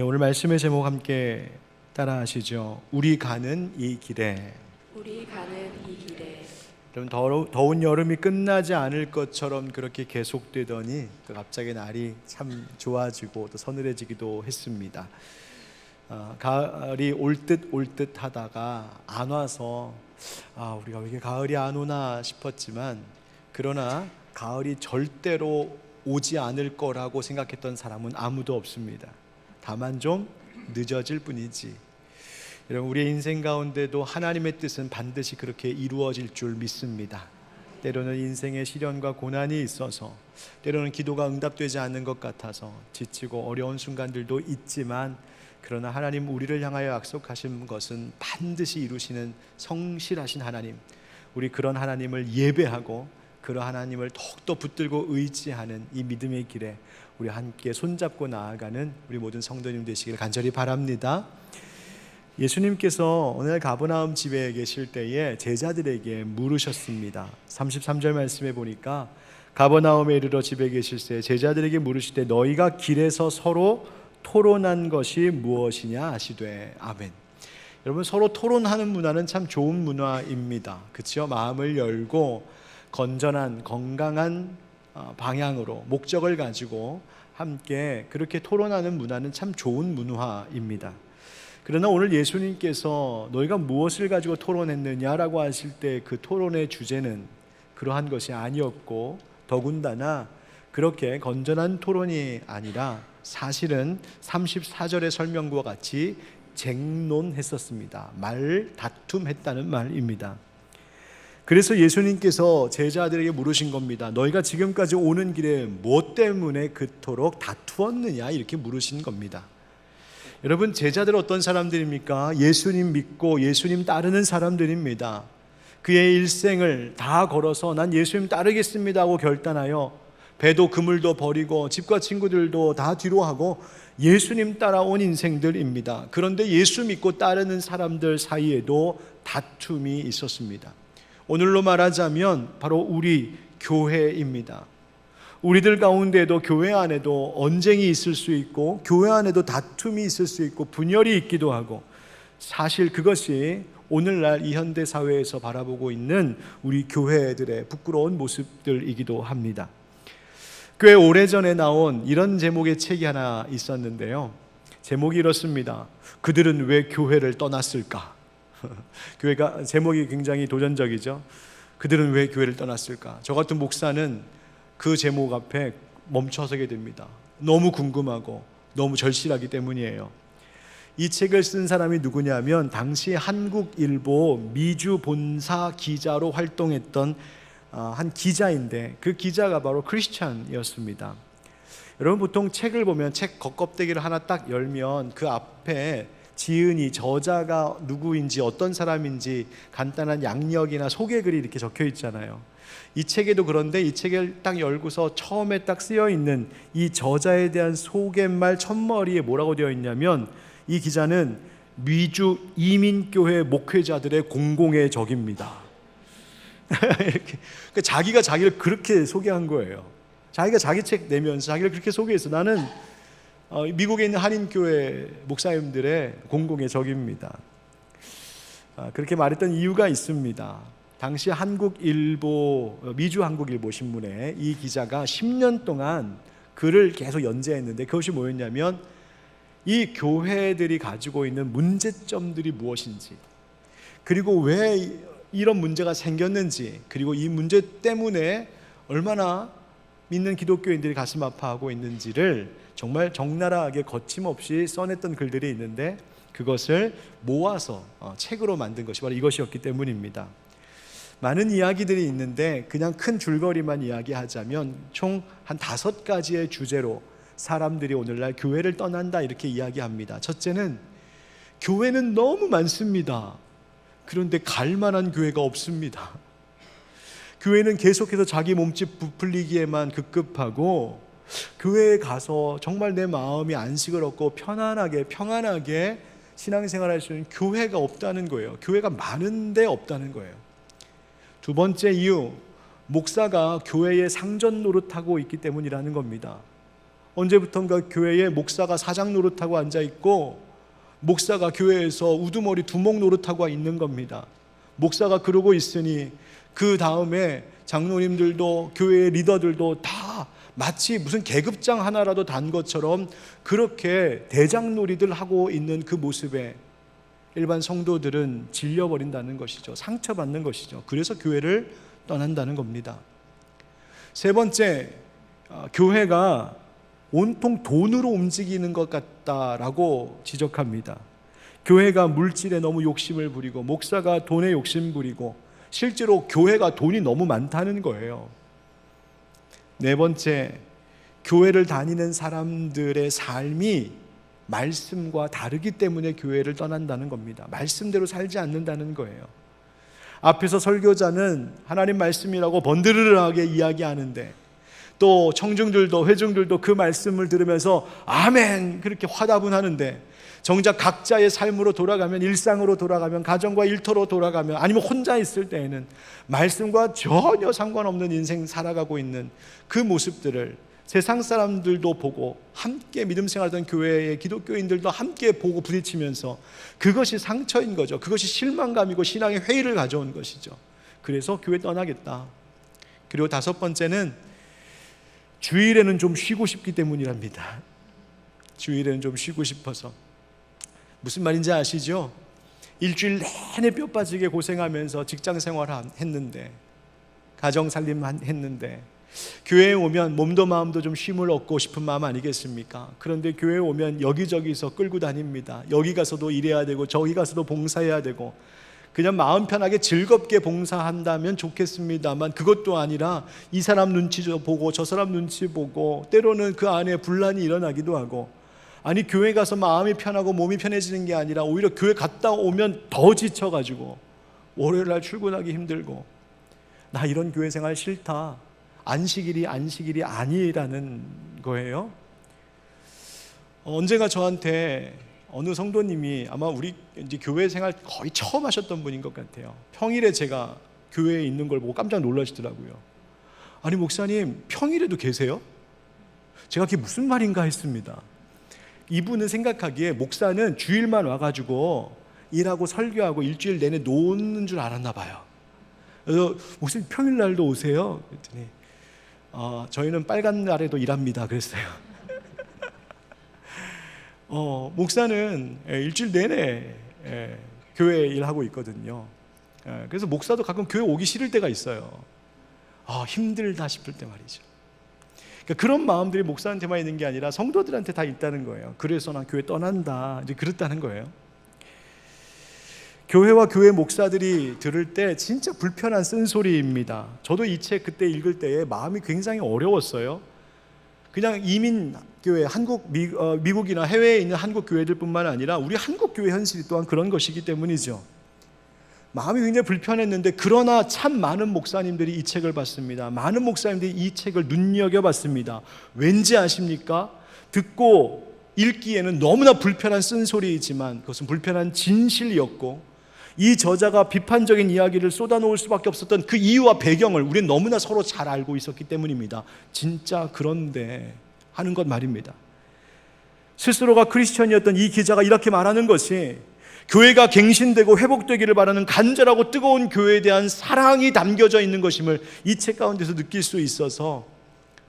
오늘 말씀의 제목 함께 따라하시죠. 우리 가는 이 길에. 우리 가는 이 길에. 여러분, 더운 여름이 끝나지 않을 것처럼 그렇게 계속되더니 갑자기 날이 참 좋아지고 또 서늘해지기도 했습니다. 가을이 올 듯 하다가 안 와서 우리가 왜 이렇게 가을이 안 오나 싶었지만, 그러나 가을이 절대로 오지 않을 거라고 생각했던 사람은 아무도 없습니다. 다만 좀 늦어질 뿐이지. 여러분, 우리의 인생 가운데도 하나님의 뜻은 반드시 그렇게 이루어질 줄 믿습니다. 때로는 인생의 시련과 고난이 있어서, 때로는 기도가 응답되지 않는 것 같아서 지치고 어려운 순간들도 있지만, 그러나 하나님 우리를 향하여 약속하신 것은 반드시 이루시는 성실하신 하나님, 우리 그런 하나님을 예배하고 그런 하나님을 더욱더 붙들고 의지하는 이 믿음의 길에 우리 함께 손잡고 나아가는 우리 모든 성도님 되시길 간절히 바랍니다. 예수님께서 오늘 가버나움 집에 계실 때에 제자들에게 물으셨습니다. 33절 말씀에 보니까 가버나움에 이르러 집에 계실 때 제자들에게 물으시되 너희가 길에서 서로 토론한 것이 무엇이냐 하시되. 아멘. 여러분, 서로 토론하는 문화는 참 좋은 문화입니다. 그렇죠? 마음을 열고 건전한 건강한 방향으로 목적을 가지고 함께 그렇게 토론하는 문화는 참 좋은 문화입니다. 그러나 오늘 예수님께서 너희가 무엇을 가지고 토론했느냐라고 하실 때 그 토론의 주제는 그러한 것이 아니었고, 더군다나 그렇게 건전한 토론이 아니라 사실은 34절의 설명과 같이 쟁론했었습니다. 말다툼했다는 말입니다. 그래서 예수님께서 제자들에게 물으신 겁니다. 너희가 지금까지 오는 길에 무엇 때문에 그토록 다투었느냐, 이렇게 물으신 겁니다. 여러분, 제자들 어떤 사람들입니까? 예수님 믿고 예수님 따르는 사람들입니다. 그의 일생을 다 걸어서 난 예수님 따르겠습니다 하고 결단하여 배도 그물도 버리고 집과 친구들도 다 뒤로 하고 예수님 따라온 인생들입니다. 그런데 예수 믿고 따르는 사람들 사이에도 다툼이 있었습니다. 오늘로 말하자면 바로 우리 교회입니다. 우리들 가운데도 교회 안에도 언쟁이 있을 수 있고, 교회 안에도 다툼이 있을 수 있고, 분열이 있기도 하고, 사실 그것이 오늘날 이 현대 사회에서 바라보고 있는 우리 교회들의 부끄러운 모습들이기도 합니다. 꽤 오래전에 나온 이런 제목의 책이 하나 있었는데요, 제목이 이렇습니다. 그들은 왜 교회를 떠났을까? 교회가 제목이 굉장히 도전적이죠. 그들은 왜 교회를 떠났을까? 저 같은 목사는 그 제목 앞에 멈춰서게 됩니다. 너무 궁금하고 너무 절실하기 때문이에요. 이 책을 쓴 사람이 누구냐면 당시 한국일보 미주 본사 기자로 활동했던 한 기자인데, 그 기자가 바로 크리스찬이었습니다. 여러분, 보통 책을 보면 책 겉껍데기를 하나 딱 열면 그 앞에 지은이, 저자가 누구인지 어떤 사람인지 간단한 양력이나 소개글이 이렇게 적혀 있잖아요. 이 책에도 그런데 이 책을 딱 열고서 처음에 딱 쓰여 있는 이 저자에 대한 소개말 첫머리에 뭐라고 되어 있냐면, 이 기자는 미주 이민교회 목회자들의 공공의 적입니다. 이렇게 자기가 자기를 그렇게 소개한 거예요. 자기가 자기 책 내면서 자기를 그렇게 소개했어. 나는 미국에 있는 한인교회 목사님들의 공공의 적입니다. 그렇게 말했던 이유가 있습니다. 당시 한국일보, 미주 한국일보 신문에 이 기자가 10년 동안 글을 계속 연재했는데, 그것이 뭐였냐면 이 교회들이 가지고 있는 문제점들이 무엇인지, 그리고 왜 이런 문제가 생겼는지, 그리고 이 문제 때문에 얼마나 믿는 기독교인들이 가슴 아파하고 있는지를 정말 적나라하게 거침없이 써냈던 글들이 있는데, 그것을 모아서 책으로 만든 것이 바로 이것이었기 때문입니다. 많은 이야기들이 있는데 그냥 큰 줄거리만 이야기하자면 총 한 5가지의 주제로 사람들이 오늘날 교회를 떠난다 이렇게 이야기합니다. 첫째는 교회는 너무 많습니다. 그런데 갈 만한 교회가 없습니다. 교회는 계속해서 자기 몸집 부풀리기에만 급급하고, 교회에 가서 정말 내 마음이 안식을 얻고 평안하게 신앙생활할 수 있는 교회가 없다는 거예요. 교회가 많은데 없다는 거예요. 두 번째 이유, 목사가 교회에 상전 노릇하고 있기 때문이라는 겁니다. 언제부턴가 교회에 목사가 사장 노릇하고 앉아있고 목사가 교회에서 우두머리 두목 노릇하고 있는 겁니다. 목사가 그러고 있으니 그 다음에 장로님들도 교회의 리더들도 다 마치 무슨 계급장 하나라도 단 것처럼 그렇게 대장놀이들 하고 있는 그 모습에 일반 성도들은 질려버린다는 것이죠. 상처받는 것이죠. 그래서 교회를 떠난다는 겁니다. 세 번째, 교회가 온통 돈으로 움직이는 것 같다라고 지적합니다. 교회가 물질에 너무 욕심을 부리고 목사가 돈에 욕심 부리고 실제로 교회가 돈이 너무 많다는 거예요. 네 번째, 교회를 다니는 사람들의 삶이 말씀과 다르기 때문에 교회를 떠난다는 겁니다. 말씀대로 살지 않는다는 거예요. 앞에서 설교자는 하나님 말씀이라고 번드르르하게 이야기하는데 또 청중들도 회중들도 그 말씀을 들으면서 아멘 그렇게 화답은 하는데 정작 각자의 삶으로 돌아가면, 일상으로 돌아가면, 가정과 일터로 돌아가면, 아니면 혼자 있을 때에는 말씀과 전혀 상관없는 인생 살아가고 있는 그 모습들을 세상 사람들도 보고 함께 믿음 생활하던 교회의 기독교인들도 함께 보고 부딪히면서 그것이 상처인 거죠. 그것이 실망감이고 신앙의 회의를 가져온 것이죠. 그래서 교회 떠나겠다. 그리고 다섯 번째는 주일에는 좀 쉬고 싶기 때문이랍니다. 주일에는 좀 쉬고 싶어서. 무슨 말인지 아시죠? 일주일 내내 뼈 빠지게 고생하면서 직장 생활 했는데, 가정 살림 했는데, 교회에 오면 몸도 마음도 좀 쉼을 얻고 싶은 마음 아니겠습니까? 그런데 교회에 오면 여기저기서 끌고 다닙니다. 여기 가서도 일해야 되고 저기 가서도 봉사해야 되고, 그냥 마음 편하게 즐겁게 봉사한다면 좋겠습니다만 그것도 아니라 이 사람 눈치 보고 저 사람 눈치 보고 때로는 그 안에 분란이 일어나기도 하고, 아니 교회 가서 마음이 편하고 몸이 편해지는 게 아니라 오히려 교회 갔다 오면 더 지쳐가지고 월요일날 출근하기 힘들고, 나 이런 교회 생활 싫다, 안식일이 아니라는 거예요. 언젠가 저한테 어느 성도님이, 아마 우리 이제 교회 생활 거의 처음 하셨던 분인 것 같아요. 평일에 제가 교회에 있는 걸 보고 깜짝 놀라시더라고요. 아니 목사님 평일에도 계세요? 제가 그게 무슨 말인가 했습니다. 이분은 생각하기에 목사는 주일만 와가지고 일하고 설교하고 일주일 내내 노는 줄 알았나 봐요. 그래서 목사님 평일날도 오세요? 그랬더니 저희는 빨간 날에도 일합니다 그랬어요. 목사는 일주일 내내 교회 일하고 있거든요. 그래서 목사도 가끔 교회 오기 싫을 때가 있어요. 힘들다 싶을 때 말이죠. 그러니까 그런 마음들이 목사한테만 있는 게 아니라 성도들한테 다 있다는 거예요. 그래서 난 교회 떠난다, 이제 그렇다는 거예요. 교회와 교회 목사들이 들을 때 진짜 불편한 쓴소리입니다. 저도 이 책 그때 읽을 때에 마음이 굉장히 어려웠어요. 그냥 이민교회, 미국이나 해외에 있는 한국 교회들뿐만 아니라 우리 한국 교회 현실이 또한 그런 것이기 때문이죠. 마음이 굉장히 불편했는데, 그러나 참 많은 목사님들이 이 책을 봤습니다. 많은 목사님들이 이 책을 눈여겨봤습니다. 왠지 아십니까? 듣고 읽기에는 너무나 불편한 쓴소리이지만 그것은 불편한 진실이었고, 이 저자가 비판적인 이야기를 쏟아놓을 수밖에 없었던 그 이유와 배경을 우리는 너무나 서로 잘 알고 있었기 때문입니다. 진짜 그런데 하는 것 말입니다. 스스로가 크리스천이었던 이 기자가 이렇게 말하는 것이 교회가 갱신되고 회복되기를 바라는 간절하고 뜨거운 교회에 대한 사랑이 담겨져 있는 것임을 이 책 가운데서 느낄 수 있어서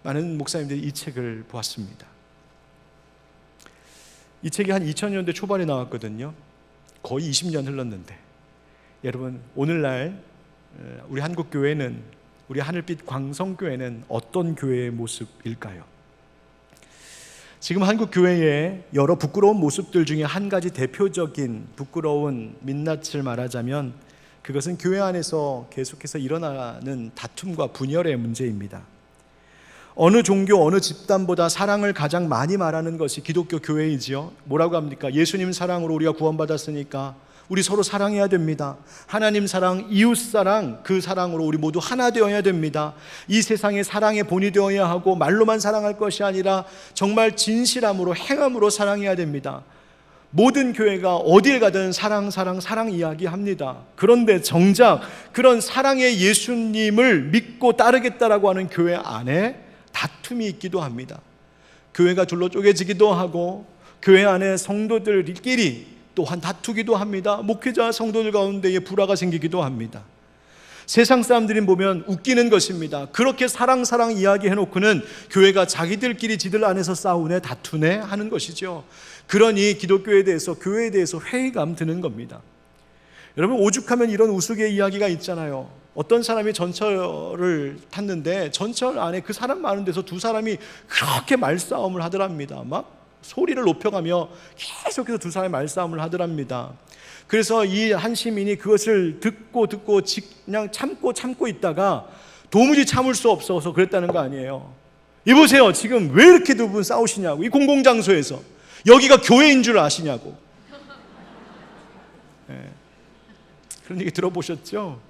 많은 목사님들이 이 책을 보았습니다. 이 책이 한 2000년대 초반에 나왔거든요. 거의 20년 흘렀는데, 여러분 오늘날 우리 한국교회는, 우리 하늘빛 광성교회는 어떤 교회의 모습일까요? 지금 한국교회의 여러 부끄러운 모습들 중에 한 가지 대표적인 부끄러운 민낯을 말하자면 그것은 교회 안에서 계속해서 일어나는 다툼과 분열의 문제입니다. 어느 종교, 어느 집단보다 사랑을 가장 많이 말하는 것이 기독교 교회이지요. 뭐라고 합니까? 예수님 사랑으로 우리가 구원받았으니까 우리 서로 사랑해야 됩니다. 하나님 사랑, 이웃 사랑, 그 사랑으로 우리 모두 하나 되어야 됩니다. 이 세상에 사랑의 본이 되어야 하고 말로만 사랑할 것이 아니라 정말 진실함으로 행함으로 사랑해야 됩니다. 모든 교회가 어디에 가든 사랑 이야기합니다. 그런데 정작 그런 사랑의 예수님을 믿고 따르겠다라고 하는 교회 안에 다툼이 있기도 합니다. 교회가 둘로 쪼개지기도 하고 교회 안에 성도들끼리 또한 다투기도 합니다. 목회자 성도들 가운데에 불화가 생기기도 합니다. 세상 사람들이 보면 웃기는 것입니다. 그렇게 사랑 이야기 해놓고는 교회가 자기들끼리 지들 안에서 싸우네 다투네 하는 것이죠. 그러니 기독교에 대해서 교회에 대해서 회의감 드는 겁니다. 여러분, 오죽하면 이런 우스개 이야기가 있잖아요. 어떤 사람이 전철을 탔는데 전철 안에 그 사람 많은 데서 두 사람이 그렇게 말싸움을 하더랍니다. 막 소리를 높여가며 계속해서 두 사람이 말싸움을 하더랍니다. 그래서 이 한 시민이 그것을 듣고 그냥 참고 있다가 도무지 참을 수 없어서 그랬다는 거 아니에요. 이보세요, 지금 왜 이렇게 두 분 싸우시냐고. 이 공공장소에서 여기가 교회인 줄 아시냐고. 네. 그런 얘기 들어보셨죠?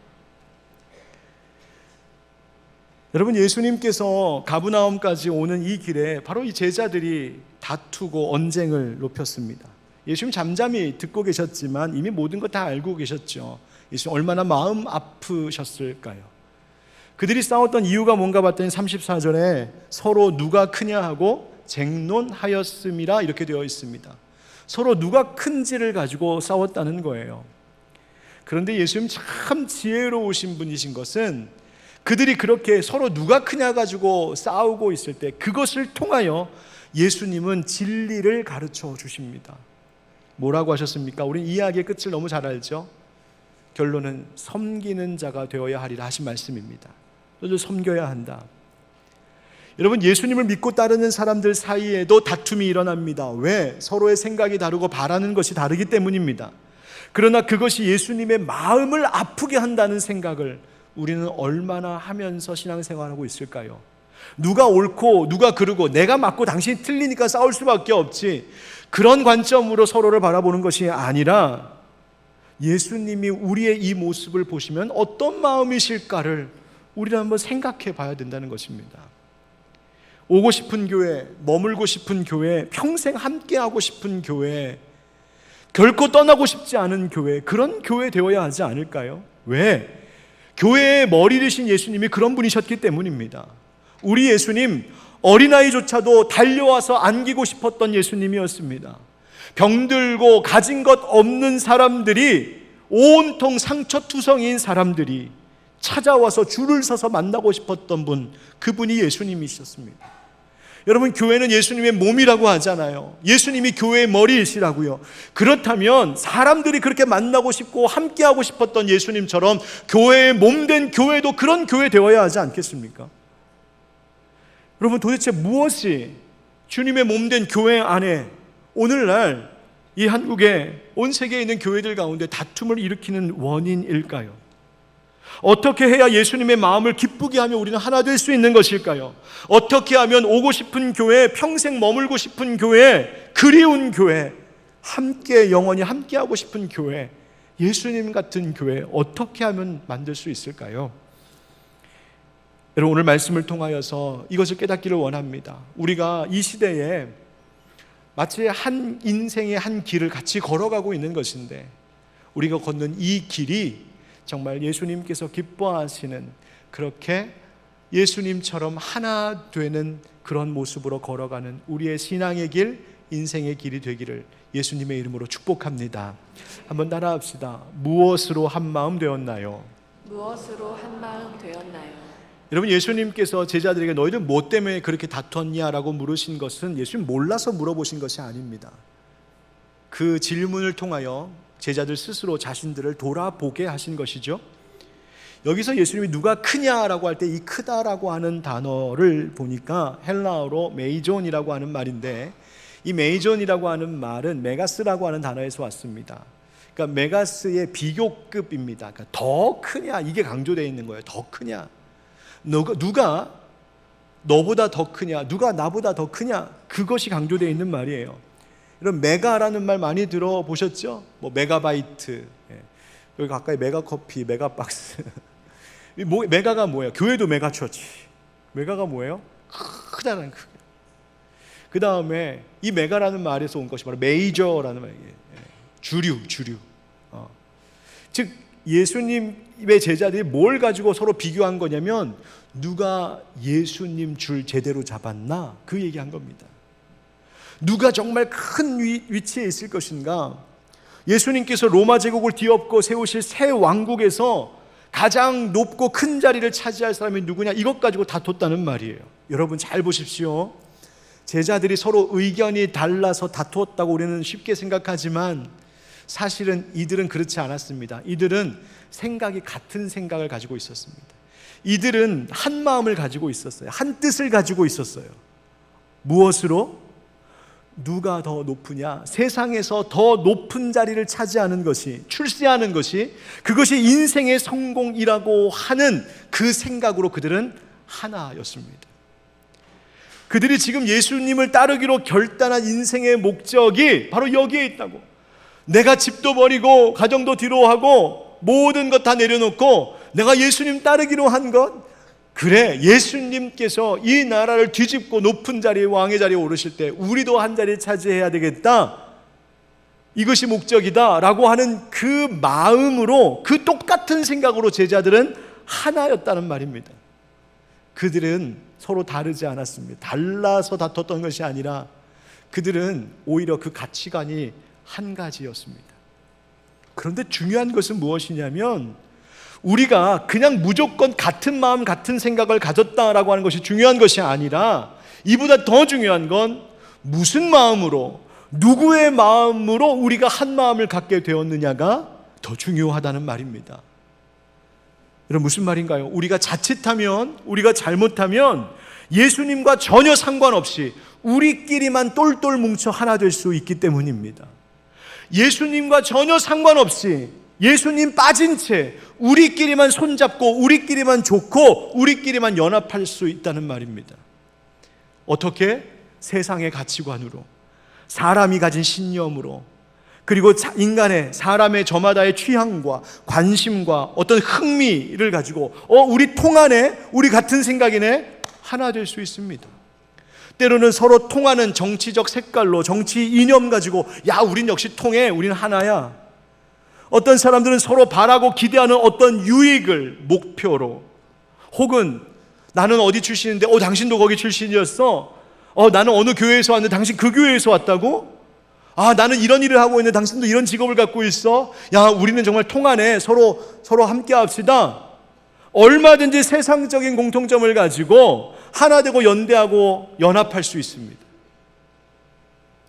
여러분, 예수님께서 가브나움까지 오는 이 길에 바로 이 제자들이 다투고 언쟁을 높였습니다. 예수님 잠잠히 듣고 계셨지만 이미 모든 것 다 알고 계셨죠. 예수님 얼마나 마음 아프셨을까요? 그들이 싸웠던 이유가 뭔가 봤더니 34절에 서로 누가 크냐 하고 쟁론하였음이라 이렇게 되어 있습니다. 서로 누가 큰지를 가지고 싸웠다는 거예요. 그런데 예수님 참 지혜로우신 분이신 것은 그들이 그렇게 서로 누가 크냐 가지고 싸우고 있을 때 그것을 통하여 예수님은 진리를 가르쳐 주십니다. 뭐라고 하셨습니까? 우린 이야기의 끝을 너무 잘 알죠. 결론은 섬기는 자가 되어야 하리라 하신 말씀입니다. 너도 섬겨야 한다. 여러분, 예수님을 믿고 따르는 사람들 사이에도 다툼이 일어납니다. 왜? 서로의 생각이 다르고 바라는 것이 다르기 때문입니다. 그러나 그것이 예수님의 마음을 아프게 한다는 생각을 우리는 얼마나 하면서 신앙생활하고 있을까요? 누가 옳고 누가 그르고 내가 맞고 당신이 틀리니까 싸울 수밖에 없지, 그런 관점으로 서로를 바라보는 것이 아니라 예수님이 우리의 이 모습을 보시면 어떤 마음이실까를 우리는 한번 생각해 봐야 된다는 것입니다. 오고 싶은 교회, 머물고 싶은 교회, 평생 함께하고 싶은 교회, 결코 떠나고 싶지 않은 교회, 그런 교회 되어야 하지 않을까요? 왜? 교회의 머리 되신 예수님이 그런 분이셨기 때문입니다. 우리 예수님, 어린아이조차도 달려와서 안기고 싶었던 예수님이었습니다. 병들고 가진 것 없는 사람들이, 온통 상처투성이인 사람들이 찾아와서 줄을 서서 만나고 싶었던 분, 그분이 예수님이셨습니다. 여러분, 교회는 예수님의 몸이라고 하잖아요. 예수님이 교회의 머리이시라고요. 그렇다면 사람들이 그렇게 만나고 싶고 함께하고 싶었던 예수님처럼 교회의 몸된 교회도 그런 교회 되어야 하지 않겠습니까? 여러분, 도대체 무엇이 주님의 몸된 교회 안에 오늘날 이 한국에 온 세계에 있는 교회들 가운데 다툼을 일으키는 원인일까요? 어떻게 해야 예수님의 마음을 기쁘게 하며 우리는 하나 될 수 있는 것일까요? 어떻게 하면 오고 싶은 교회, 평생 머물고 싶은 교회, 그리운 교회, 함께 영원히 함께하고 싶은 교회, 예수님 같은 교회 어떻게 하면 만들 수 있을까요? 여러분, 오늘 말씀을 통하여서 이것을 깨닫기를 원합니다. 우리가 이 시대에 마치 한 인생의 한 길을 같이 걸어가고 있는 것인데, 우리가 걷는 이 길이 정말 예수님께서 기뻐하시는, 그렇게 예수님처럼 하나 되는 그런 모습으로 걸어가는 우리의 신앙의 길, 인생의 길이 되기를 예수님의 이름으로 축복합니다. 한번 따라합시다. 무엇으로 한 마음 되었나요? 무엇으로 한 마음 되었나요? 여러분, 예수님께서 제자들에게 너희들 뭐 때문에 그렇게 다퉜냐라고 물으신 것은 예수님 몰라서 물어보신 것이 아닙니다. 그 질문을 통하여 제자들 스스로 자신들을 돌아보게 하신 것이죠. 여기서 예수님이 누가 크냐라고 할 때 이 크다라고 하는 단어를 보니까 헬라어로 메이존이라고 하는 말인데, 이 메이존이라고 하는 말은 메가스라고 하는 단어에서 왔습니다. 그러니까 메가스의 비교급입니다. 그러니까 더 크냐, 이게 강조되어 있는 거예요. 더 크냐, 누가 너보다 더 크냐, 누가 나보다 더 크냐, 그것이 강조되어 있는 말이에요. 이런 메가라는 말 많이 들어보셨죠? 뭐 메가바이트, 여기 가까이 메가커피, 메가박스. 메가가 뭐예요? 교회도 메가처치. 메가가 뭐예요? 크다는 크게. 그 다음에 이 메가라는 말에서 온 것이 바로 메이저라는 말이에요. 주류. 즉 예수님의 제자들이 뭘 가지고 서로 비교한 거냐면, 누가 예수님 줄 제대로 잡았나, 그 얘기한 겁니다. 누가 정말 큰 위치에 있을 것인가? 예수님께서 로마 제국을 뒤엎고 세우실 새 왕국에서 가장 높고 큰 자리를 차지할 사람이 누구냐, 이것 가지고 다퉜다는 말이에요. 여러분 잘 보십시오. 제자들이 서로 의견이 달라서 다투었다고 우리는 쉽게 생각하지만 사실은 이들은 그렇지 않았습니다. 이들은 생각이 같은 생각을 가지고 있었습니다. 이들은 한 마음을 가지고 있었어요. 한 뜻을 가지고 있었어요. 무엇으로? 누가 더 높으냐? 세상에서 더 높은 자리를 차지하는 것이, 출세하는 것이, 그것이 인생의 성공이라고 하는 그 생각으로 그들은 하나였습니다. 그들이 지금 예수님을 따르기로 결단한 인생의 목적이 바로 여기에 있다고. 내가 집도 버리고 가정도 뒤로 하고 모든 것 다 내려놓고 내가 예수님 따르기로 한 것, 그래, 예수님께서 이 나라를 뒤집고 높은 자리에, 왕의 자리에 오르실 때 우리도 한 자리에 차지해야 되겠다, 이것이 목적이다 라고 하는 그 마음으로, 그 똑같은 생각으로 제자들은 하나였다는 말입니다. 그들은 서로 다르지 않았습니다. 달라서 다퉜던 것이 아니라 그들은 오히려 그 가치관이 한 가지였습니다. 그런데 중요한 것은 무엇이냐면, 우리가 그냥 무조건 같은 마음 같은 생각을 가졌다라고 하는 것이 중요한 것이 아니라, 이보다 더 중요한 건 무슨 마음으로, 누구의 마음으로 우리가 한 마음을 갖게 되었느냐가 더 중요하다는 말입니다. 여러분 무슨 말인가요? 우리가 자칫하면, 우리가 잘못하면 예수님과 전혀 상관없이 우리끼리만 똘똘 뭉쳐 하나 될 수 있기 때문입니다. 예수님과 전혀 상관없이 예수님 빠진 채 우리끼리만 손잡고 우리끼리만 좋고 우리끼리만 연합할 수 있다는 말입니다. 어떻게? 세상의 가치관으로, 사람이 가진 신념으로, 그리고 인간의, 사람의 저마다의 취향과 관심과 어떤 흥미를 가지고 우리 통하네, 우리 같은 생각이네, 하나 될 수 있습니다. 때로는 서로 통하는 정치적 색깔로, 정치 이념 가지고 야, 우린 역시 통해, 우린 하나야. 어떤 사람들은 서로 바라고 기대하는 어떤 유익을 목표로, 혹은 나는 어디 출신인데 당신도 거기 출신이었어, 나는 어느 교회에서 왔는데 당신 그 교회에서 왔다고? 나는 이런 일을 하고 있는데 당신도 이런 직업을 갖고 있어? 야, 우리는 정말 통하네, 서로 함께 합시다. 얼마든지 세상적인 공통점을 가지고 하나 되고 연대하고 연합할 수 있습니다.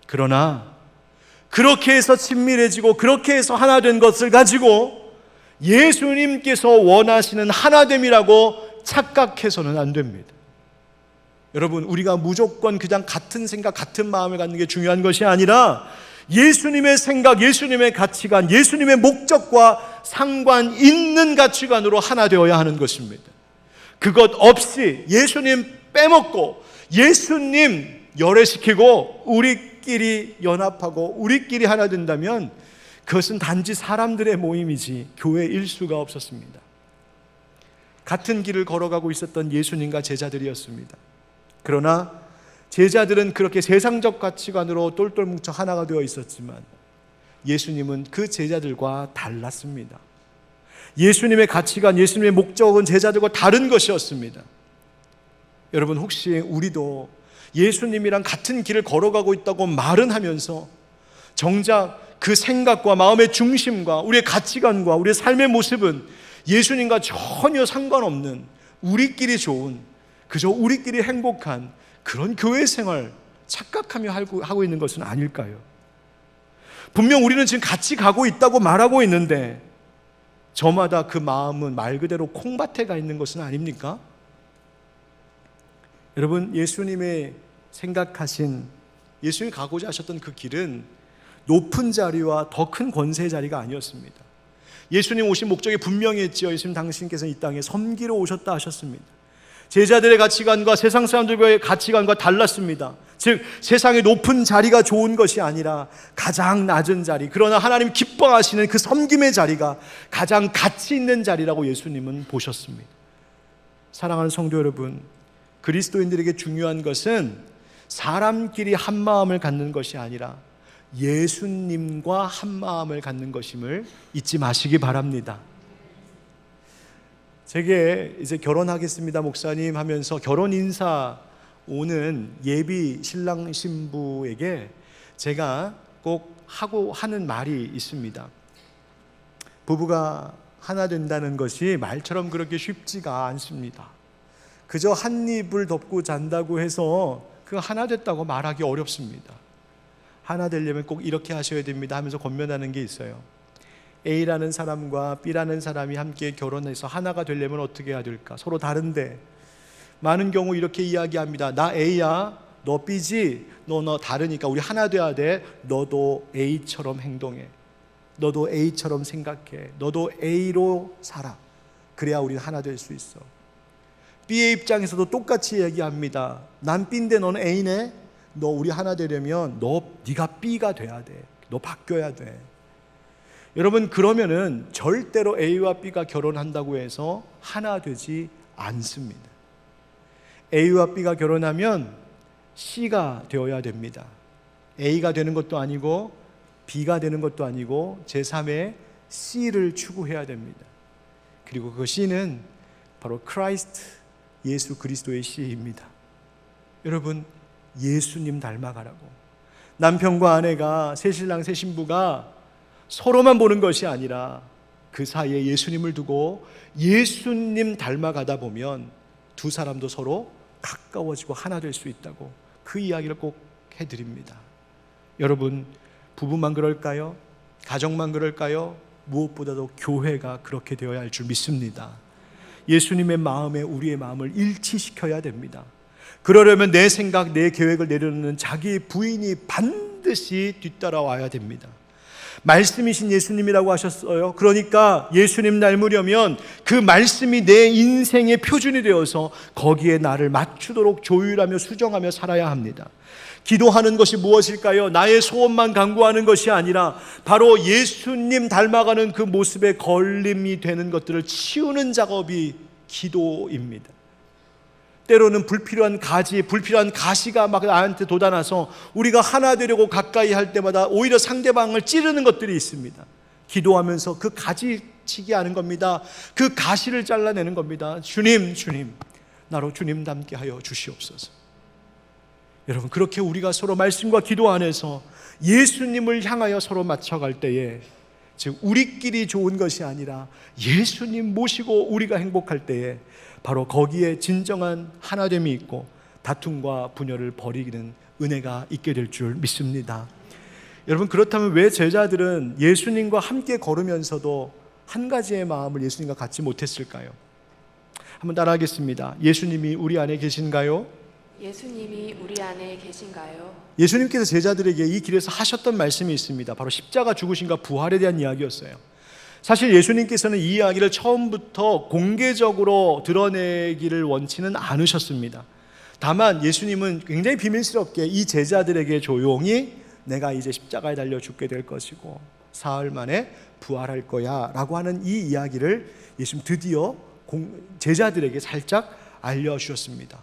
그러나 그렇게 해서 친밀해지고 그렇게 해서 하나 된 것을 가지고 예수님께서 원하시는 하나됨이라고 착각해서는 안 됩니다. 여러분, 우리가 무조건 그냥 같은 생각, 같은 마음을 갖는 게 중요한 것이 아니라 예수님의 생각, 예수님의 가치관, 예수님의 목적과 상관 있는 가치관으로 하나 되어야 하는 것입니다. 그것 없이 예수님 빼먹고 예수님 열애시키고 우리끼리 연합하고 우리끼리 하나 된다면 그것은 단지 사람들의 모임이지 교회일 수가 없었습니다. 같은 길을 걸어가고 있었던 예수님과 제자들이었습니다. 그러나 제자들은 그렇게 세상적 가치관으로 똘똘 뭉쳐 하나가 되어 있었지만 예수님은 그 제자들과 달랐습니다. 예수님의 가치관, 예수님의 목적은 제자들과 다른 것이었습니다. 여러분, 혹시 우리도 예수님이랑 같은 길을 걸어가고 있다고 말은 하면서 정작 그 생각과 마음의 중심과 우리의 가치관과 우리의 삶의 모습은 예수님과 전혀 상관없는, 우리끼리 좋은, 그저 우리끼리 행복한 그런 교회 생활 착각하며 하고 있는 것은 아닐까요? 분명 우리는 지금 같이 가고 있다고 말하고 있는데 저마다 그 마음은 말 그대로 콩밭에 가 있는 것은 아닙니까? 여러분, 예수님의 생각하신, 예수님이 가고자 하셨던 그 길은 높은 자리와 더 큰 권세의 자리가 아니었습니다. 예수님 오신 목적이 분명히 했지요. 예수님 당신께서는 이 땅에 섬기러 오셨다 하셨습니다. 제자들의 가치관과 세상 사람들과의 가치관과 달랐습니다. 즉 세상의 높은 자리가 좋은 것이 아니라 가장 낮은 자리, 그러나 하나님 기뻐하시는 그 섬김의 자리가 가장 가치 있는 자리라고 예수님은 보셨습니다. 사랑하는 성도 여러분, 그리스도인들에게 중요한 것은 사람끼리 한 마음을 갖는 것이 아니라 예수님과 한 마음을 갖는 것임을 잊지 마시기 바랍니다. 제게 이제 결혼하겠습니다 목사님 하면서 결혼 인사 오는 예비 신랑 신부에게 제가 꼭 하고 하는 말이 있습니다. 부부가 하나 된다는 것이 말처럼 그렇게 쉽지가 않습니다. 그저 한 입을 덮고 잔다고 해서 그 하나 됐다고 말하기 어렵습니다. 하나 되려면 꼭 이렇게 하셔야 됩니다 하면서 권면하는 게 있어요. A라는 사람과 B라는 사람이 함께 결혼해서 하나가 되려면 어떻게 해야 될까? 서로 다른데 많은 경우 이렇게 이야기합니다. 나 A야, 너 B지? 너 다르니까 우리 하나 돼야 돼. 너도 A처럼 행동해. 너도 A처럼 생각해. 너도 A로 살아. 그래야 우리는 하나 될 수 있어. B의 입장에서도 똑같이 얘기합니다. 난 B인데 너는 A네? 너 우리 하나 되려면 네가 B가 돼야 돼. 너 바뀌어야 돼. 여러분, 그러면은 절대로 A와 B가 결혼한다고 해서 하나 되지 않습니다. A와 B가 결혼하면 C가 되어야 됩니다. A가 되는 것도 아니고 B가 되는 것도 아니고 제3의 C를 추구해야 됩니다. 그리고 그 C는 바로 크라이스트, 예수 그리스도의 C입니다. 여러분, 예수님 닮아가라고. 남편과 아내가, 새신랑 새신부가 서로만 보는 것이 아니라 그 사이에 예수님을 두고 예수님 닮아가다 보면 두 사람도 서로 가까워지고 하나 될 수 있다고 그 이야기를 꼭 해드립니다. 여러분, 부부만 그럴까요? 가정만 그럴까요? 무엇보다도 교회가 그렇게 되어야 할 줄 믿습니다. 예수님의 마음에 우리의 마음을 일치시켜야 됩니다. 그러려면 내 생각, 내 계획을 내려놓는 자기 부인이 반드시 뒤따라와야 됩니다. 말씀이신 예수님이라고 하셨어요. 그러니까 예수님 닮으려면 그 말씀이 내 인생의 표준이 되어서 거기에 나를 맞추도록 조율하며 수정하며 살아야 합니다. 기도하는 것이 무엇일까요? 나의 소원만 간구하는 것이 아니라 바로 예수님 닮아가는 그 모습에 걸림이 되는 것들을 치우는 작업이 기도입니다. 때로는 불필요한 가시가 막 나한테 돋아나서 우리가 하나 되려고 가까이 할 때마다 오히려 상대방을 찌르는 것들이 있습니다. 기도하면서 그 가지치기 하는 겁니다. 그 가시를 잘라내는 겁니다. 주님, 나로 주님 닮게 하여 주시옵소서. 여러분, 그렇게 우리가 서로 말씀과 기도 안에서 예수님을 향하여 서로 맞춰갈 때에, 즉 우리끼리 좋은 것이 아니라 예수님 모시고 우리가 행복할 때에 바로 거기에 진정한 하나됨이 있고 다툼과 분열을 버리는 은혜가 있게 될 줄 믿습니다. 여러분, 그렇다면 왜 제자들은 예수님과 함께 걸으면서도 한 가지의 마음을 예수님과 갖지 못했을까요? 한번 따라하겠습니다. 예수님이 우리 안에 계신가요? 예수님이 우리 안에 계신가요? 예수님께서 제자들에게 이 길에서 하셨던 말씀이 있습니다. 바로 십자가 죽으심과 부활에 대한 이야기였어요. 사실 예수님께서는 이 이야기를 처음부터 공개적으로 드러내기를 원치는 않으셨습니다. 다만 예수님은 굉장히 비밀스럽게 이 제자들에게 조용히 내가 이제 십자가에 달려 죽게 될 것이고 사흘 만에 부활할 거야 라고 하는 이 이야기를 예수님 드디어 제자들에게 살짝 알려주셨습니다.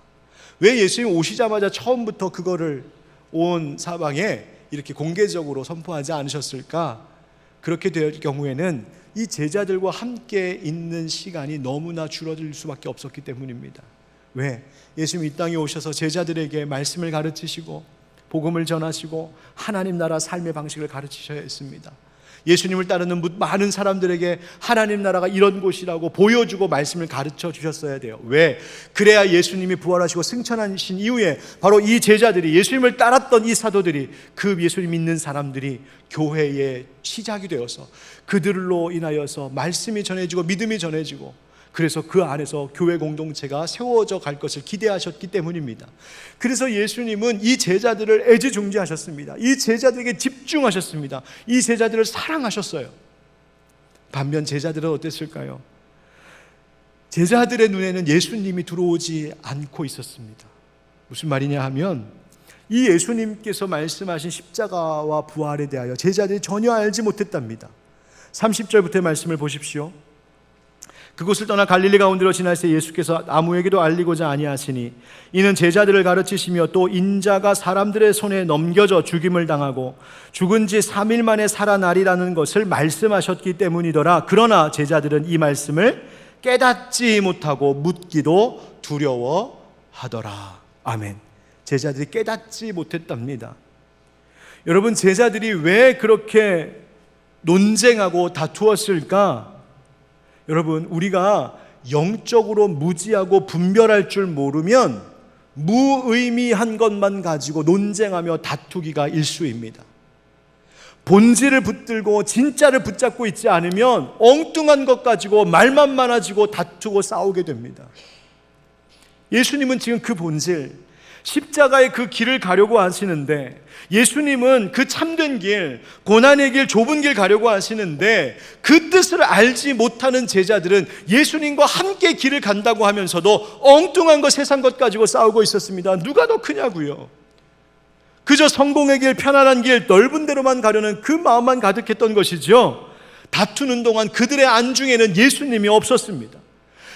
왜 예수님 오시자마자 처음부터 그거를 온 사방에 이렇게 공개적으로 선포하지 않으셨을까? 그렇게 될 경우에는 이 제자들과 함께 있는 시간이 너무나 줄어들 수밖에 없었기 때문입니다. 왜? 예수님이 이 땅에 오셔서 제자들에게 말씀을 가르치시고 복음을 전하시고 하나님 나라 삶의 방식을 가르치셔야 했습니다. 예수님을 따르는 많은 사람들에게 하나님 나라가 이런 곳이라고 보여주고 말씀을 가르쳐 주셨어야 돼요. 왜? 그래야 예수님이 부활하시고 승천하신 이후에 바로 이 제자들이, 예수님을 따랐던 이 사도들이, 그 예수님 믿는 사람들이 교회의 시작이 되어서 그들로 인하여서 말씀이 전해지고 믿음이 전해지고, 그래서 그 안에서 교회 공동체가 세워져 갈 것을 기대하셨기 때문입니다. 그래서 예수님은 이 제자들을 애지중지하셨습니다. 이 제자들에게 집중하셨습니다. 이 제자들을 사랑하셨어요. 반면 제자들은 어땠을까요? 제자들의 눈에는 예수님이 들어오지 않고 있었습니다. 무슨 말이냐 하면 이 예수님께서 말씀하신 십자가와 부활에 대하여 제자들이 전혀 알지 못했답니다. 30절부터의 말씀을 보십시오. 그곳을 떠나 갈릴리 가운데로 지나실 때 예수께서 아무에게도 알리고자 아니하시니 이는 제자들을 가르치시며 또 인자가 사람들의 손에 넘겨져 죽임을 당하고 죽은 지 3일 만에 살아나리라는 것을 말씀하셨기 때문이더라. 그러나 제자들은 이 말씀을 깨닫지 못하고 묻기도 두려워하더라. 아멘. 제자들이 깨닫지 못했답니다. 여러분, 제자들이 왜 그렇게 논쟁하고 다투었을까? 여러분, 우리가 영적으로 무지하고 분별할 줄 모르면 무의미한 것만 가지고 논쟁하며 다투기가 일쑤입니다. 본질을 붙들고 진짜를 붙잡고 있지 않으면 엉뚱한 것 가지고 말만 많아지고 다투고 싸우게 됩니다. 예수님은 지금 그 본질, 십자가의 그 길을 가려고 하시는데, 예수님은 그 참된 길, 고난의 길, 좁은 길 가려고 하시는데, 그 뜻을 알지 못하는 제자들은 예수님과 함께 길을 간다고 하면서도 엉뚱한 것, 세상 것 가지고 싸우고 있었습니다. 누가 더 크냐고요. 그저 성공의 길, 편안한 길, 넓은 데로만 가려는 그 마음만 가득했던 것이죠. 다투는 동안 그들의 안중에는 예수님이 없었습니다.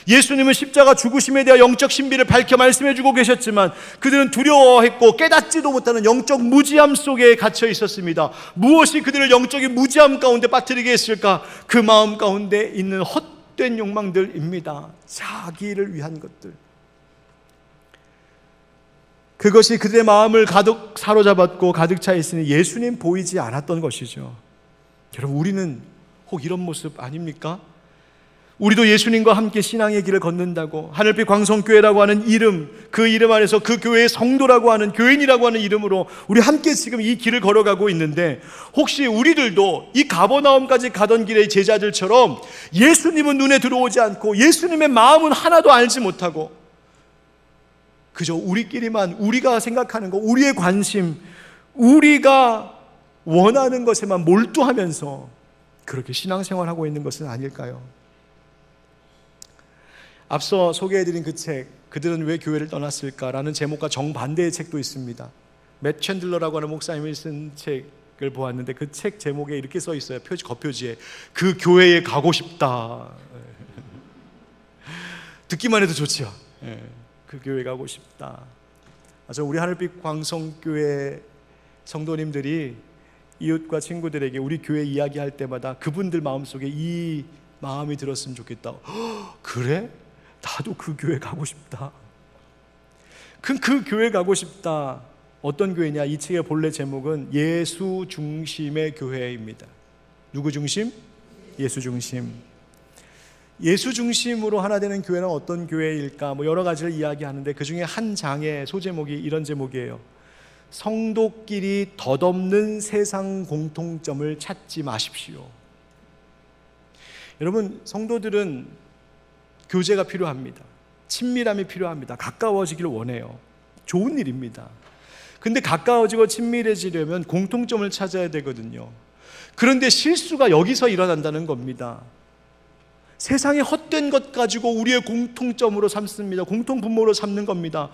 예수님은 십자가 죽으심에 대한 영적 신비를 밝혀 말씀해 주고 계셨지만 그들은 두려워했고 깨닫지도 못하는 영적 무지함 속에 갇혀 있었습니다. 무엇이 그들을 영적인 무지함 가운데 빠뜨리게 했을까? 그 마음 가운데 있는 헛된 욕망들입니다. 자기를 위한 것들. 그것이 그들의 마음을 가득 사로잡았고 가득 차 있으니 예수님 보이지 않았던 것이죠. 여러분, 우리는 혹 이런 모습 아닙니까? 우리도 예수님과 함께 신앙의 길을 걷는다고 하늘빛 광성교회라고 하는 이름, 그 이름 안에서 그 교회의 성도라고 하는, 교인이라고 하는 이름으로 우리 함께 지금 이 길을 걸어가고 있는데, 혹시 우리들도 이 가버나움까지 가던 길의 제자들처럼 예수님은 눈에 들어오지 않고 예수님의 마음은 하나도 알지 못하고 그저 우리끼리만, 우리가 생각하는 것, 우리의 관심, 우리가 원하는 것에만 몰두하면서 그렇게 신앙생활하고 있는 것은 아닐까요? 앞서 소개해드린 그 책, 그들은 왜 교회를 떠났을까라는 제목과 정반대의 책도 있습니다. 맷 챈들러라고 하는 목사님이 쓴 책을 보았는데 그 책 제목에 이렇게 써 있어요. 겉표지에. 그 교회에 가고 싶다. 듣기만 해도 좋죠. 그 교회 가고 싶다. 우리 하늘빛 광성교회 성도님들이 이웃과 친구들에게 우리 교회 이야기할 때마다 그분들 마음속에 이 마음이 들었으면 좋겠다. 그래? 나도 그 교회 가고 싶다. 그 교회 가고 싶다. 어떤 교회냐? 이 책의 본래 제목은 예수 중심의 교회입니다. 누구 중심? 예수 중심. 예수 중심으로 하나 되는 교회는 어떤 교회일까? 여러 가지를 이야기하는데 그 중에 한 장의 소제목이 이런 제목이에요. 성도끼리 덧없는 세상 공통점을 찾지 마십시오. 여러분, 성도들은 교제가 필요합니다. 친밀함이 필요합니다. 가까워지기를 원해요. 좋은 일입니다. 근데 가까워지고 친밀해지려면 공통점을 찾아야 되거든요. 그런데 실수가 여기서 일어난다는 겁니다. 세상의 헛된 것 가지고 우리의 공통점으로 삼습니다. 공통분모로 삼는 겁니다.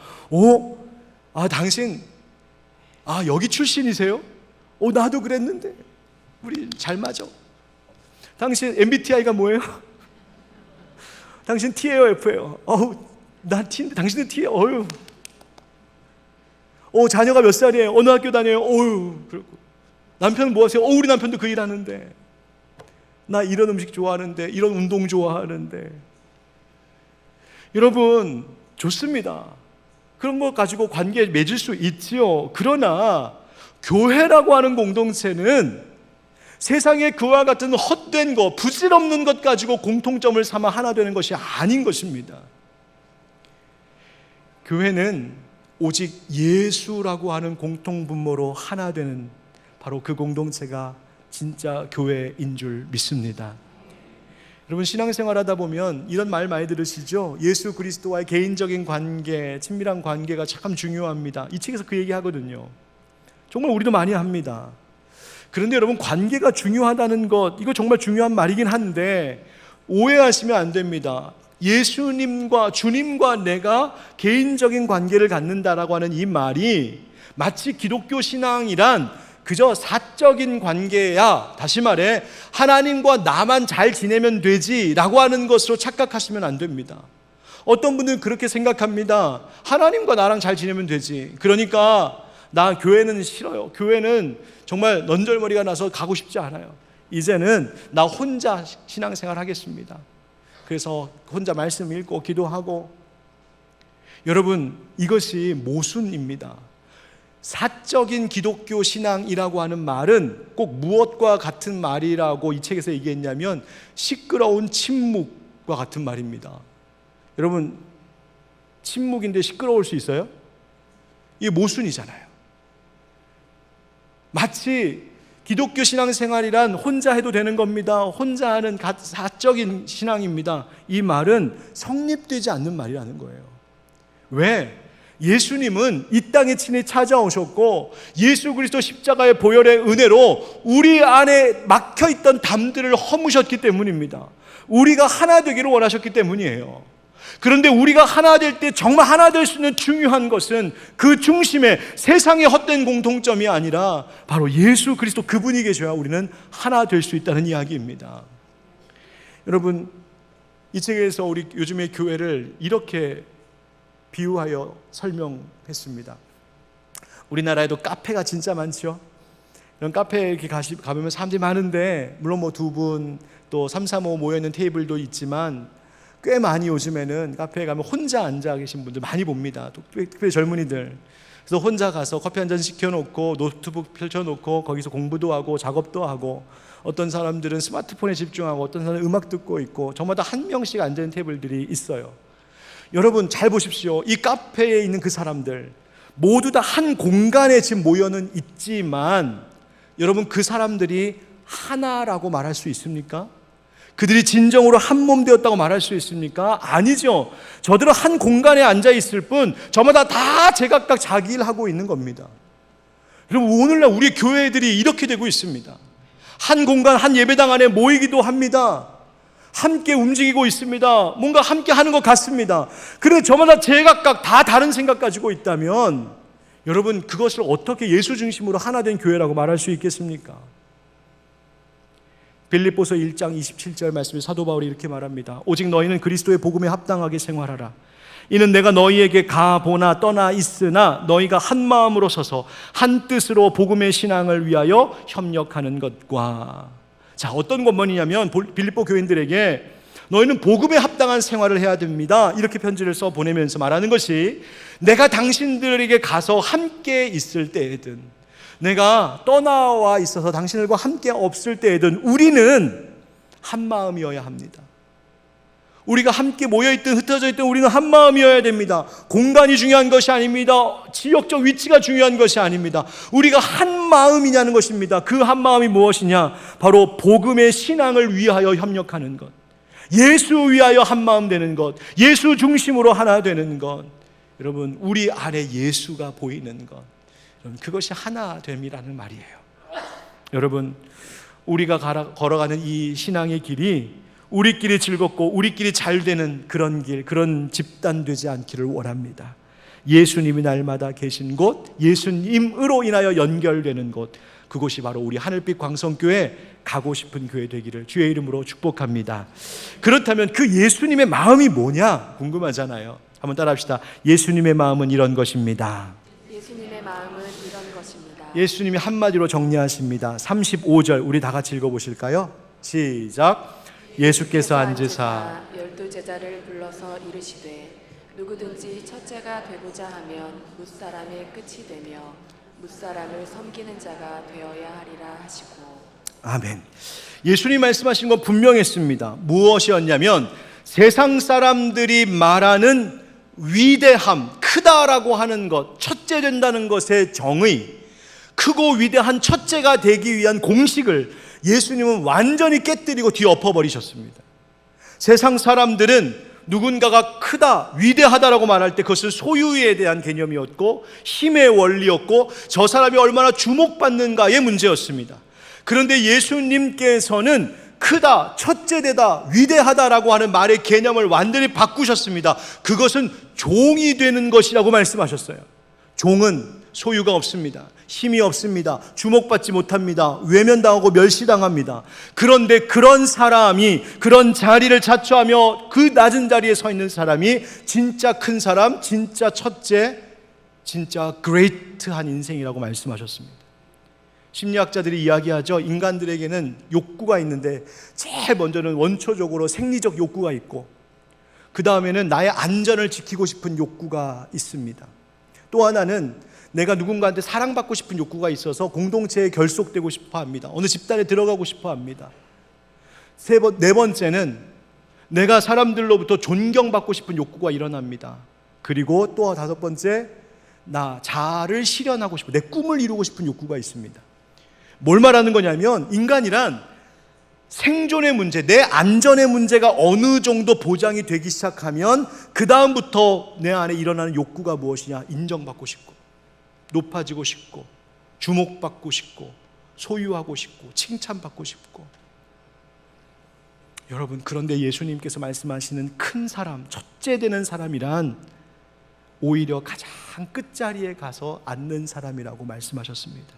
당신 여기 출신이세요? 나도 그랬는데 우리 잘 맞아. 당신 MBTI가 뭐예요? 당신 T예요, F예요? 난 T인데 당신은 T예요. 자녀가 몇 살이에요? 어느 학교 다녀요? 그렇고 남편은 뭐 하세요? 우리 남편도 그 일 하는데. 나 이런 음식 좋아하는데, 이런 운동 좋아하는데. 여러분, 좋습니다. 그런 거 가지고 관계 맺을 수 있지요. 그러나 교회라고 하는 공동체는 세상에 그와 같은 헛된 것, 부질없는 것 가지고 공통점을 삼아 하나 되는 것이 아닌 것입니다. 교회는 오직 예수라고 하는 공통분모로 하나 되는 바로 그 공동체가 진짜 교회인 줄 믿습니다. 여러분, 신앙생활 하다 보면 이런 말 많이 들으시죠? 예수 그리스도와의 개인적인 관계, 친밀한 관계가 참 중요합니다. 이 책에서 그 얘기 하거든요. 정말 우리도 많이 합니다. 그런데 여러분, 관계가 중요하다는 것, 이거 정말 중요한 말이긴 한데 오해하시면 안 됩니다. 예수님과, 주님과 내가 개인적인 관계를 갖는다라고 하는 이 말이 마치 기독교 신앙이란 그저 사적인 관계야, 다시 말해 하나님과 나만 잘 지내면 되지라고 하는 것으로 착각하시면 안 됩니다. 어떤 분들은 그렇게 생각합니다. 하나님과 나랑 잘 지내면 되지. 그러니까 나 교회는 싫어요. 교회는 정말 넌절머리가 나서 가고 싶지 않아요. 이제는 나 혼자 신앙생활 하겠습니다. 그래서 혼자 말씀 읽고 기도하고. 여러분, 이것이 모순입니다. 사적인 기독교 신앙이라고 하는 말은 꼭 무엇과 같은 말이라고 이 책에서 얘기했냐면 시끄러운 침묵과 같은 말입니다. 여러분, 침묵인데 시끄러울 수 있어요? 이게 모순이잖아요. 마치 기독교 신앙생활이란 혼자 해도 되는 겁니다. 혼자 하는 사적인 신앙입니다. 이 말은 성립되지 않는 말이라는 거예요. 왜? 예수님은 이 땅에 친히 찾아오셨고 예수 그리스도 십자가의 보혈의 은혜로 우리 안에 막혀있던 담들을 허무셨기 때문입니다. 우리가 하나 되기를 원하셨기 때문이에요. 그런데 우리가 하나 될 때 정말 하나 될 수 있는 중요한 것은 그 중심에 세상의 헛된 공통점이 아니라 바로 예수 그리스도 그분이 계셔야 우리는 하나 될 수 있다는 이야기입니다. 여러분, 이 책에서 우리 요즘의 교회를 이렇게 비유하여 설명했습니다. 우리나라에도 카페가 진짜 많죠. 이런 카페에 이렇게 가보면 사람들이 많은데 물론 뭐 2분 또 3, 4, 5 모여있는 테이블도 있지만 꽤 많이 요즘에는 카페에 가면 혼자 앉아 계신 분들 많이 봅니다. 특별히 젊은이들. 그래서 혼자 가서 커피 한 잔 시켜놓고 노트북 펼쳐놓고 거기서 공부도 하고 작업도 하고, 어떤 사람들은 스마트폰에 집중하고 어떤 사람은 음악 듣고 있고, 저마다 한 명씩 앉아있는 테이블들이 있어요. 여러분 잘 보십시오. 이 카페에 있는 그 사람들 모두 다 한 공간에 지금 모여는 있지만 여러분, 그 사람들이 하나라고 말할 수 있습니까? 그들이 진정으로 한 몸 되었다고 말할 수 있습니까? 아니죠. 저들은 한 공간에 앉아 있을 뿐 저마다 다 제각각 자기 일 하고 있는 겁니다. 여러분, 오늘날 우리 교회들이 이렇게 되고 있습니다. 한 공간, 한 예배당 안에 모이기도 합니다. 함께 움직이고 있습니다. 뭔가 함께 하는 것 같습니다. 그런데 저마다 제각각 다 다른 생각 가지고 있다면 여러분, 그것을 어떻게 예수 중심으로 하나 된 교회라고 말할 수 있겠습니까? 빌립보서 1장 27절 말씀에 사도 바울이 이렇게 말합니다. 오직 너희는 그리스도의 복음에 합당하게 생활하라. 이는 내가 너희에게 가보나 떠나 있으나 너희가 한 마음으로 서서 한 뜻으로 복음의 신앙을 위하여 협력하는 것과. 자, 어떤 권면이냐면 빌립보 교인들에게 너희는 복음에 합당한 생활을 해야 됩니다, 이렇게 편지를 써 보내면서 말하는 것이, 내가 당신들에게 가서 함께 있을 때에든 내가 떠나와 있어서 당신들과 함께 없을 때에든 우리는 한 마음이어야 합니다. 우리가 함께 모여있든 흩어져 있든 우리는 한 마음이어야 됩니다. 공간이 중요한 것이 아닙니다. 지역적 위치가 중요한 것이 아닙니다. 우리가 한 마음이냐는 것입니다. 그 한 마음이 무엇이냐? 바로 복음의 신앙을 위하여 협력하는 것, 예수 위하여 한 마음 되는 것, 예수 중심으로 하나 되는 것. 여러분, 우리 안에 예수가 보이는 것, 여러분, 그것이 하나 됨이라는 말이에요. 여러분, 우리가 걸어가는 이 신앙의 길이 우리끼리 즐겁고 우리끼리 잘 되는 그런 길, 그런 집단 되지 않기를 원합니다. 예수님이 날마다 계신 곳, 예수님으로 인하여 연결되는 곳, 그곳이 바로 우리 하늘빛 광성교회, 가고 싶은 교회 되기를 주의 이름으로 축복합니다. 그렇다면 그 예수님의 마음이 뭐냐 궁금하잖아요. 한번 따라합시다. 예수님의 마음은 이런 것입니다. 예수님의 마음은 이런 것입니다. 예수님이 한마디로 정리하십니다. 35절 우리 다 같이 읽어보실까요? 시작. 예수께서 앉으사 12 제자를 불러서 이르시되 누구든지 첫째가 되고자 하면 뭇사람의 끝이 되며 뭇사람을 섬기는 자가 되어야 하리라 하시고. 아멘. 예수님 말씀하신 건 분명했습니다. 무엇이었냐면 세상 사람들이 말하는 위대함, 크다라고 하는 것, 첫째 된다는 것의 정의, 크고 위대한 첫째가 되기 위한 공식을 예수님은 완전히 깨뜨리고 뒤엎어버리셨습니다. 세상 사람들은 누군가가 크다, 위대하다라고 말할 때 그것은 소유에 대한 개념이었고 힘의 원리였고 저 사람이 얼마나 주목받는가의 문제였습니다. 그런데 예수님께서는 크다, 첫째되다, 위대하다라고 하는 말의 개념을 완전히 바꾸셨습니다. 그것은 종이 되는 것이라고 말씀하셨어요. 종은 소유가 없습니다. 힘이 없습니다. 주목받지 못합니다. 외면당하고 멸시당합니다. 그런데 그런 사람이, 그런 자리를 자처하며 그 낮은 자리에 서 있는 사람이 진짜 큰 사람, 진짜 첫째, 진짜 그레이트한 인생이라고 말씀하셨습니다. 심리학자들이 이야기하죠. 인간들에게는 욕구가 있는데 제일 먼저는 원초적으로 생리적 욕구가 있고, 그 다음에는 나의 안전을 지키고 싶은 욕구가 있습니다. 또 하나는 내가 누군가한테 사랑받고 싶은 욕구가 있어서 공동체에 결속되고 싶어 합니다. 어느 집단에 들어가고 싶어 합니다. 네 번째는 내가 사람들로부터 존경받고 싶은 욕구가 일어납니다. 그리고 또 다섯 번째, 나 자아를 실현하고 싶은, 내 꿈을 이루고 싶은 욕구가 있습니다. 뭘 말하는 거냐면 인간이란 생존의 문제, 내 안전의 문제가 어느 정도 보장이 되기 시작하면 그 다음부터 내 안에 일어나는 욕구가 무엇이냐? 인정받고 싶고, 높아지고 싶고, 주목받고 싶고, 소유하고 싶고, 칭찬받고 싶고. 여러분, 그런데 예수님께서 말씀하시는 큰 사람, 첫째 되는 사람이란 오히려 가장 끝자리에 가서 앉는 사람이라고 말씀하셨습니다.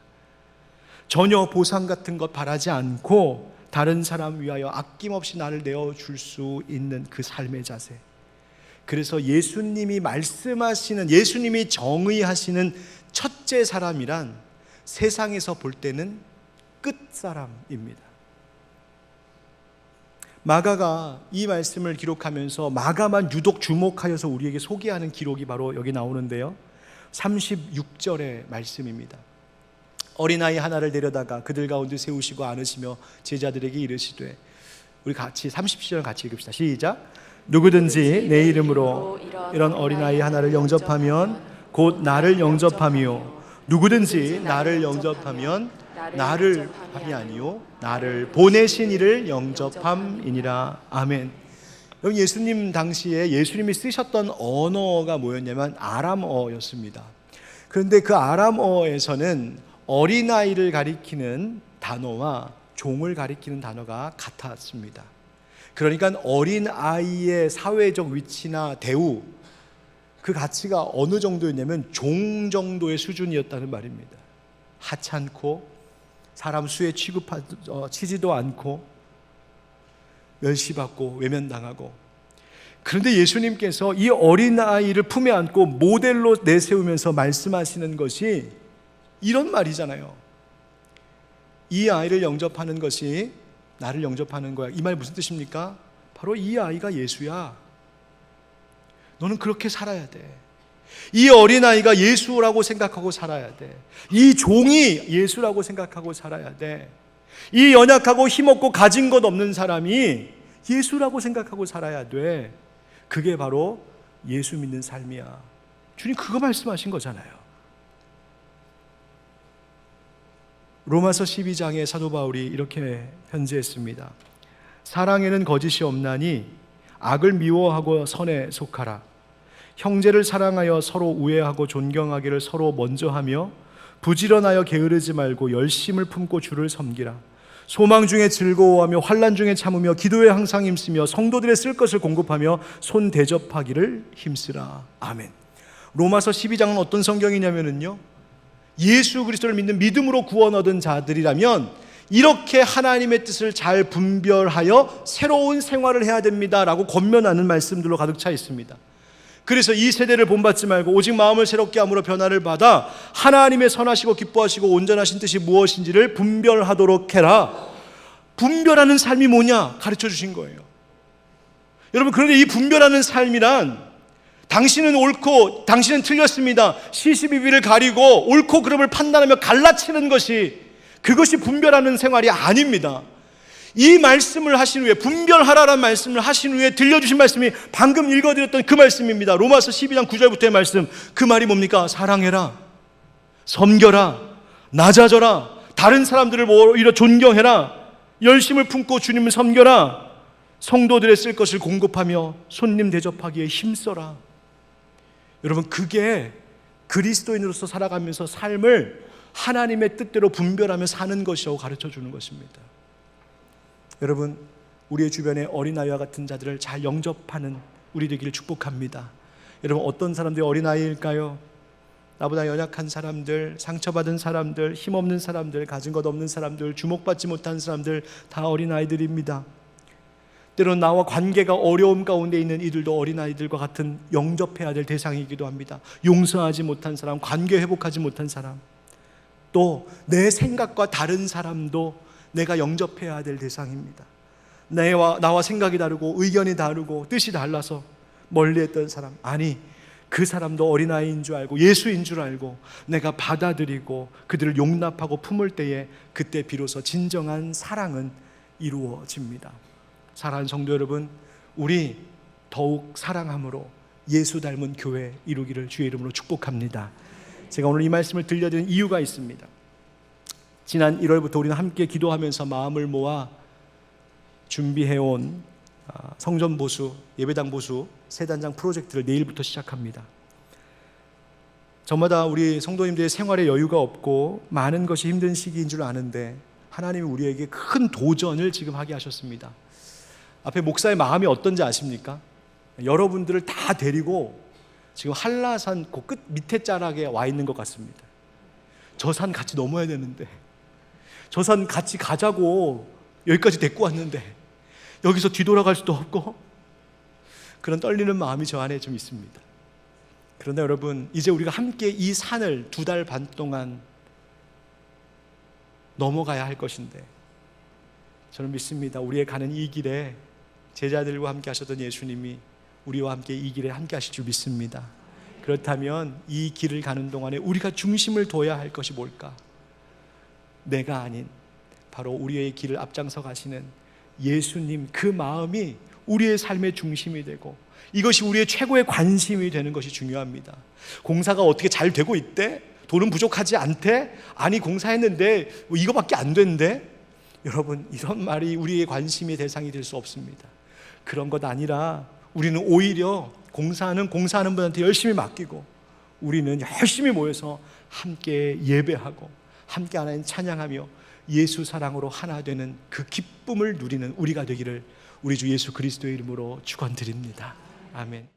전혀 보상 같은 것 바라지 않고 다른 사람 위하여 아낌없이 나를 내어줄 수 있는 그 삶의 자세. 그래서 예수님이 말씀하시는, 예수님이 정의하시는 첫째 사람이란 세상에서 볼 때는 끝사람입니다. 마가가 이 말씀을 기록하면서 마가만 유독 주목하여서 우리에게 소개하는 기록이 바로 여기 나오는데요, 36절의 말씀입니다. 어린아이 하나를 데려다가 그들 가운데 세우시고 안으시며 제자들에게 이르시되, 우리 같이 30절 같이 읽읍시다. 시작. 누구든지 내 이름으로 이런 어린아이 하나를 영접하면 곧 나를 영접하며, 누구든지 나를 영접하면 나를 함이 아니요 나를 보내신 이를 영접함이니라. 아멘. 여러분, 예수님 당시에 예수님이 쓰셨던 언어가 뭐였냐면 아람어였습니다. 그런데 그 아람어에서는 어린아이를 가리키는 단어와 종을 가리키는 단어가 같았습니다. 그러니까 어린아이의 사회적 위치나 대우, 그 가치가 어느 정도였냐면 종 정도의 수준이었다는 말입니다. 하찮고 사람 수에 치지도 않고 멸시받고 외면당하고. 그런데 예수님께서 이 어린아이를 품에 안고 모델로 내세우면서 말씀하시는 것이 이런 말이잖아요. 이 아이를 영접하는 것이 나를 영접하는 거야. 이 말 무슨 뜻입니까? 바로 이 아이가 예수야. 너는 그렇게 살아야 돼. 이 어린아이가 예수라고 생각하고 살아야 돼. 이 종이 예수라고 생각하고 살아야 돼. 이 연약하고 힘없고 가진 것 없는 사람이 예수라고 생각하고 살아야 돼. 그게 바로 예수 믿는 삶이야. 주님 그거 말씀하신 거잖아요. 로마서 12장에 사도 바울이 이렇게 편지했습니다. 사랑에는 거짓이 없나니 악을 미워하고 선에 속하라. 형제를 사랑하여 서로 우애하고 존경하기를 서로 먼저 하며 부지런하여 게으르지 말고 열심을 품고 주를 섬기라. 소망 중에 즐거워하며 환난 중에 참으며 기도에 항상 힘쓰며 성도들의 쓸 것을 공급하며 손 대접하기를 힘쓰라. 아멘. 로마서 12장은 어떤 성경이냐면요, 예수 그리스도를 믿는 믿음으로 구원 얻은 자들이라면 이렇게 하나님의 뜻을 잘 분별하여 새로운 생활을 해야 됩니다라고 권면하는 말씀들로 가득 차 있습니다. 그래서 이 세대를 본받지 말고 오직 마음을 새롭게 함으로 변화를 받아 하나님의 선하시고 기뻐하시고 온전하신 뜻이 무엇인지를 분별하도록 해라. 분별하는 삶이 뭐냐 가르쳐 주신 거예요. 여러분, 그런데 이 분별하는 삶이란 당신은 옳고 당신은 틀렸습니다, 시시비비를 가리고 옳고 그름을 판단하며 갈라치는 것이, 그것이 분별하는 생활이 아닙니다. 이 말씀을 하신 후에, 분별하라라는 말씀을 하신 후에 들려주신 말씀이 방금 읽어드렸던 그 말씀입니다. 로마서 12장 9절부터의 말씀. 그 말이 뭡니까? 사랑해라, 섬겨라, 낮아져라, 다른 사람들을 오히려 존경해라, 열심을 품고 주님을 섬겨라, 성도들의 쓸 것을 공급하며 손님 대접하기에 힘써라. 여러분, 그게 그리스도인으로서 살아가면서 삶을 하나님의 뜻대로 분별하며 사는 것이라고 가르쳐 주는 것입니다. 여러분, 우리의 주변에 어린아이와 같은 자들을 잘 영접하는 우리 되기를 축복합니다. 여러분, 어떤 사람들이 어린아이일까요? 나보다 연약한 사람들, 상처받은 사람들, 힘없는 사람들, 가진 것 없는 사람들, 주목받지 못한 사람들, 다 어린아이들입니다. 때로는 나와 관계가 어려움 가운데 있는 이들도 어린아이들과 같은 영접해야 될 대상이기도 합니다. 용서하지 못한 사람, 관계 회복하지 못한 사람, 또 내 생각과 다른 사람도 내가 영접해야 될 대상입니다. 나와 생각이 다르고 의견이 다르고 뜻이 달라서 멀리했던 사람, 아니 그 사람도 어린아이인 줄 알고 예수인 줄 알고 내가 받아들이고 그들을 용납하고 품을 때에 그때 비로소 진정한 사랑은 이루어집니다. 사랑하는 성도 여러분, 우리 더욱 사랑함으로 예수 닮은 교회 이루기를 주의 이름으로 축복합니다. 제가 오늘 이 말씀을 들려드리는 이유가 있습니다. 지난 1월부터 우리는 함께 기도하면서 마음을 모아 준비해온 성전 보수, 예배당 보수 세단장 프로젝트를 내일부터 시작합니다. 저마다 우리 성도님들의 생활에 여유가 없고 많은 것이 힘든 시기인 줄 아는데 하나님이 우리에게 큰 도전을 지금 하게 하셨습니다. 앞에 목사의 마음이 어떤지 아십니까? 여러분들을 다 데리고 지금 한라산 그 끝 밑에 자락에 와 있는 것 같습니다. 저 산 같이 넘어야 되는데, 저 산 같이 가자고 여기까지 데리고 왔는데 여기서 뒤돌아갈 수도 없고, 그런 떨리는 마음이 저 안에 좀 있습니다. 그런데 여러분, 이제 우리가 함께 이 산을 2달 반 동안 넘어가야 할 것인데, 저는 믿습니다. 우리의 가는 이 길에 제자들과 함께 하셨던 예수님이 우리와 함께 이 길에 함께 하실 줄 믿습니다. 그렇다면 이 길을 가는 동안에 우리가 중심을 둬야 할 것이 뭘까? 내가 아닌 바로 우리의 길을 앞장서 가시는 예수님, 그 마음이 우리의 삶의 중심이 되고 이것이 우리의 최고의 관심이 되는 것이 중요합니다. 공사가 어떻게 잘 되고 있대? 돈은 부족하지 않대? 아니 공사했는데 이거밖에 안 된대? 여러분, 이런 말이 우리의 관심의 대상이 될 수 없습니다. 그런 것 아니라 우리는 오히려 공사하는 분한테 열심히 맡기고 우리는 열심히 모여서 함께 예배하고 함께 하나님 찬양하며 예수 사랑으로 하나 되는 그 기쁨을 누리는 우리가 되기를 우리 주 예수 그리스도의 이름으로 축원드립니다. 아멘.